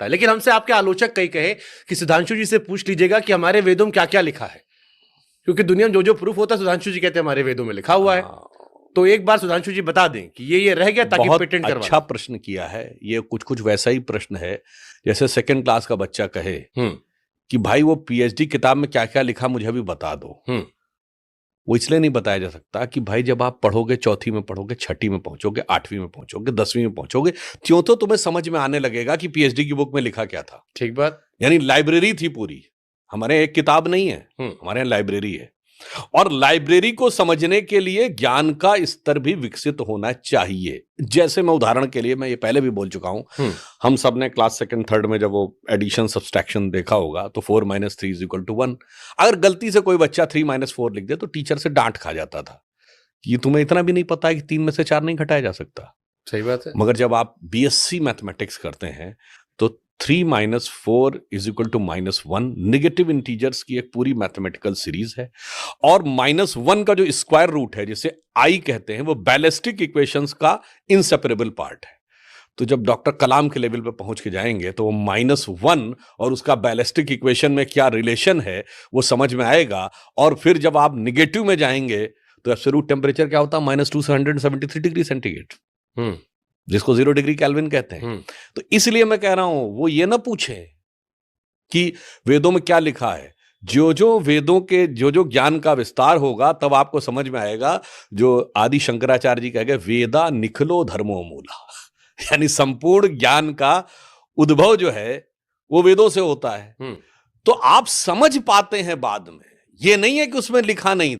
है। लेकिन हमसे आपके आलोचक कई कहे कि सुधांशु जी से पूछ लीजिएगा कि हमारे वेदों में क्या क्या लिखा है, क्योंकि दुनिया में जो जो प्रूफ होता है सुधांशु जी कहते हैं हमारे वेदों में लिखा हुआ है। तो एक बार सुधांशु जी बता दें कि ये रह गया ताकि पेटेंट करवा। अच्छा प्रश्न किया है। ये कुछ कुछ वैसा ही प्रश्न है जैसे सेकंड क्लास का बच्चा कहे कि भाई वो पीएचडी किताब में क्या क्या लिखा मुझे अभी बता दो। वो इसलिए नहीं बताया जा सकता कि भाई जब आप पढ़ोगे, चौथी में पढ़ोगे, छठी में पहुंचोगे, 8वीं में पहुंचोगे, 10वीं में पहुंचोगे, त्यों तो तुम्हें समझ में आने लगेगा कि पीएचडी की बुक में लिखा क्या था। ठीक बात। यानी लाइब्रेरी थी पूरी। हमारे एक किताब नहीं है, हमारे यहाँ लाइब्रेरी है। और लाइब्रेरी को समझने के लिए ज्ञान का स्तर भी विकसित होना चाहिए। जैसे मैं उदाहरण के लिए, मैं ये पहले भी बोल चुका हूं, हम सब ने क्लास सेकंड थर्ड में जब वो एडिशन सब्सट्रैक्शन देखा होगा तो 4 - 3 = 1। अगर गलती से कोई बच्चा 3 - 4 लिख दे तो टीचर से डांट खा जाता था कि तुम्हें इतना भी नहीं पता है कि 3 में से 4 नहीं घटाया जा सकता। सही बात है। मगर जब आप बीएससी मैथमेटिक्स करते हैं तो 3 - 4 = -1 नेगेटिव इंटीजर्स की एक पूरी मैथमेटिकल सीरीज है। और -1 का जो स्क्वायर रूट है, जिसे आई कहते हैं, वो बैलिस्टिक इक्वेशंस का इनसेपरेबल पार्ट है। तो जब डॉक्टर कलाम के लेवल पे पहुंच के जाएंगे तो वो -1 और उसका बैलिस्टिक इक्वेशन में क्या रिलेशन है वो समझ में आएगा। और फिर जब आप निगेटिव में जाएंगे तो एब्सोल्यूट टेम्परेचर क्या होता है? -273 डिग्री सेंटीग्रेड, जिसको 0 डिग्री केल्विन कहते हैं। तो इसलिए मैं कह रहा हूं वो ये ना पूछे कि वेदों में क्या लिखा है। जो जो वेदों के जो जो ज्ञान का विस्तार होगा तब आपको समझ में आएगा। जो आदि शंकराचार्य जी कह गए, वेदा निखिलो धर्मो मूला, यानी संपूर्ण ज्ञान का उद्भव जो है वो वेदों से होता है। तो आप समझ पाते हैं बाद में, ये नहीं है कि उसमें लिखा नहीं।